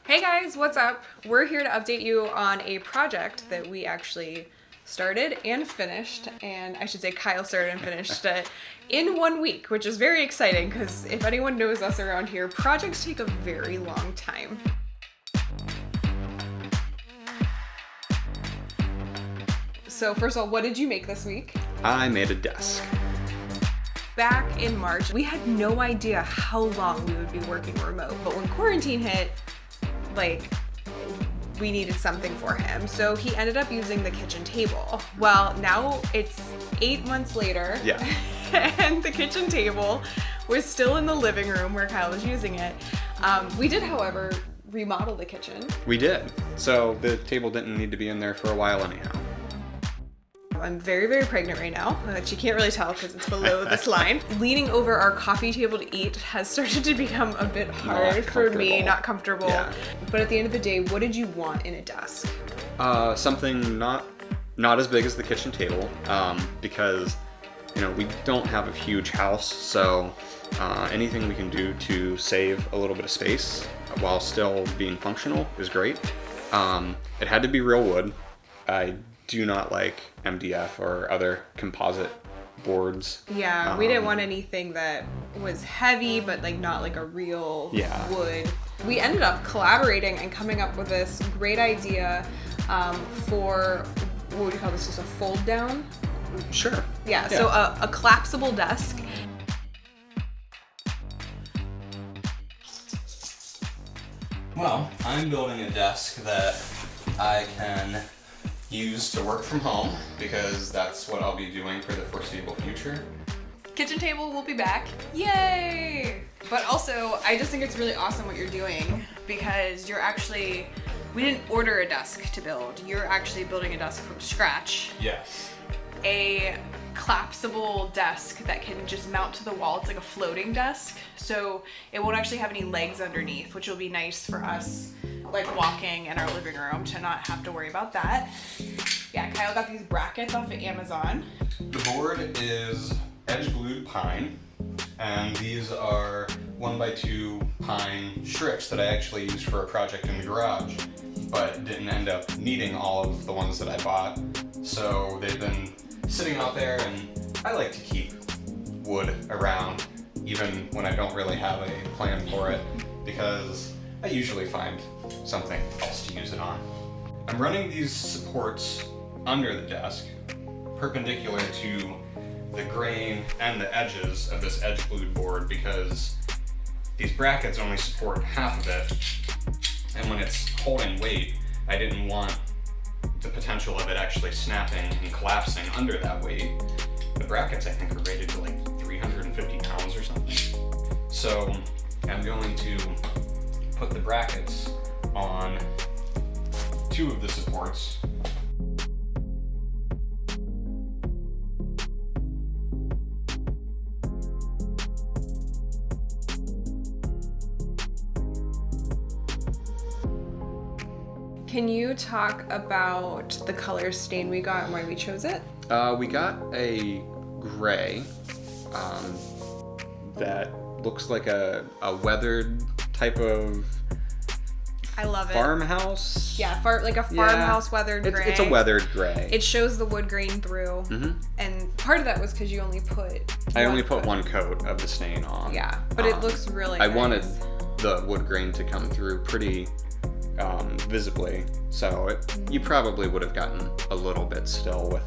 Hey guys, what's up? We're here to update you on a project that we actually started and finished, and I should say Kyle started and finished it in 1 week, which is very exciting because if anyone knows us around here, projects take a very long time. So first of all, what did you make this week? I made a desk. Back in March, we had no idea how long we would be working remote, but when quarantine hit, we needed something for him. So he ended up using the kitchen table. Well, now it's 8 months later. Yeah. And the kitchen table was still in the living room where Kyle was using it. We did, however, remodel the kitchen. We did. So the table didn't need to be in there for a while anyhow. I'm very, very pregnant right now, but you can't really tell because it's below this line. Leaning over our coffee table to eat has started to become a bit hard for me, not comfortable. Yeah. But at the end of the day, what did you want in a desk? Something not as big as the kitchen table, because we don't have a huge house, so anything we can do to save a little bit of space while still being functional is great. It had to be real wood. I do not like MDF or other composite boards. Yeah, we didn't want anything that was heavy, but not like a real wood. We ended up collaborating and coming up with this great idea for, what would you call this, just a fold down? Sure. Yeah. So a collapsible desk. Well, I'm building a desk that I can use to work from home because that's what I'll be doing for the foreseeable future. Kitchen table will be back. Yay! But also, I just think it's really awesome what you're doing because we didn't order a desk to build. You're actually building a desk from scratch. Yes. A collapsible desk that can just mount to the wall. It's like a floating desk. So it won't actually have any legs underneath, which will be nice for us walking in our living room to not have to worry about that. Yeah, Kyle got these brackets off of Amazon. The board is edge glued pine, and these are 1x2 pine strips that I actually used for a project in the garage, but didn't end up needing all of the ones that I bought. So they've been sitting out there, and I like to keep wood around even when I don't really have a plan for it, because I usually find something else to use it on. I'm running these supports under the desk, perpendicular to the grain and the edges of this edge glued board, because these brackets only support half of it, and when it's holding weight, I didn't want the potential of it actually snapping and collapsing under that weight. The brackets I think are rated to 350 pounds or something. So I'm going to put the brackets on 2 of the supports. Can you talk about the color stain we got and why we chose it? We got a gray that looks like a weathered type of I love it. Farmhouse? Yeah, like a farmhouse weathered gray. It's a weathered gray. It shows the wood grain through. Mm-hmm. And part of that was because you only put one coat of the stain on. Yeah, but it looks really I nice. wanted the wood grain to come through pretty visibly, so you probably would have gotten a little bit still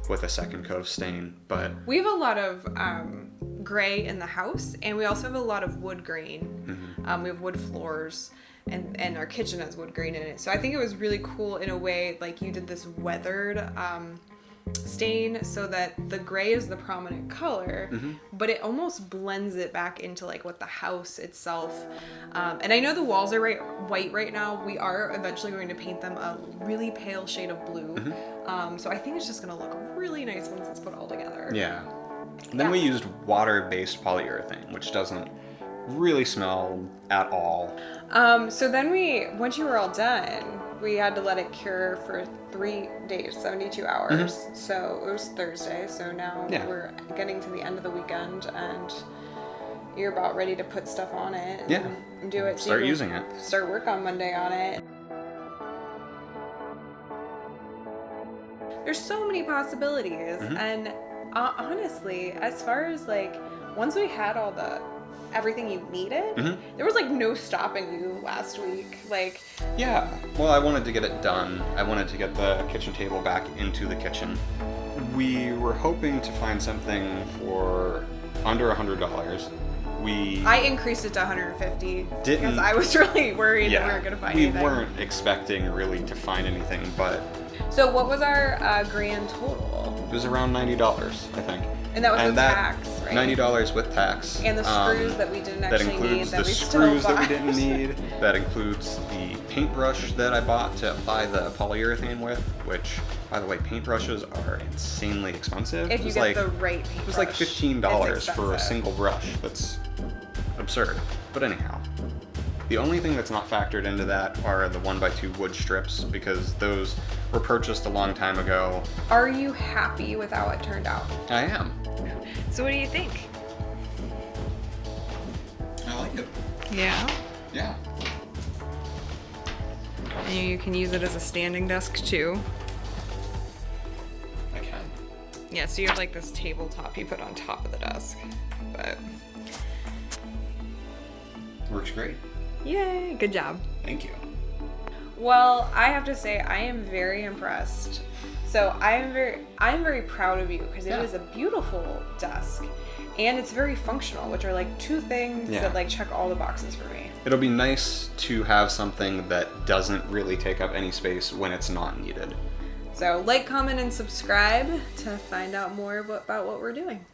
with a second coat of stain, but we have a lot of gray in the house, and we also have a lot of wood grain. Mm-hmm. We have wood floors, and our kitchen has wood grain in it. So I think it was really cool in a way, you did this weathered stain so that the gray is the prominent color, but it almost blends it back into what the house itself. And I know the walls are white right now. We are eventually going to paint them a really pale shade of blue. So I think it's just going to look really nice once it's put all together. Yeah. And then we used water-based polyurethane, which doesn't really smell at all. So then once you were all done, we had to let it cure for 3 days, 72 hours. So it was Thursday, so now we're getting to the end of the weekend, and you're about ready to put stuff on it Yeah. and do it. So Start you can using it. Start work on Monday on it. There's so many possibilities, and honestly, as far as like once we had everything you needed, there was like no stopping you last week. Like, Yeah. Well, I wanted to get it done. I wanted to get the kitchen table back into the kitchen. We were hoping to find something for under $100. I increased it to 150 Didn't- because I was really worried that we weren't gonna find anything. We weren't expecting really to find anything, but So what was our grand total? it was around $90, I think. And that was with tax, right? $90 with tax. And the screws that we didn't That actually need includes that the we still screws that we bought. didn't need. That includes the paintbrush that I bought to apply the polyurethane with, which, by the way, paintbrushes are insanely expensive. If you get the right paintbrush. It was like $15 it's for a expensive. single brush. That's absurd. But anyhow, the only thing that's not factored into that are the 1x2 wood strips, because those were purchased a long time ago. Are you happy with how it turned out? I am. So what do you think? I like it. Yeah. Yeah. And you can use it as a standing desk too. I can. Yeah, so you have like this tabletop you put on top of the desk. But Works great. yay, good job. Thank you. Well, I have to say I am very impressed. So I'm very proud of you because Yeah. it is a beautiful desk. And it's very functional, which are like two things Yeah. that like check all the boxes for me. It'll be nice to have something that doesn't really take up any space when it's not needed. So like, comment, and subscribe to find out more about what we're doing.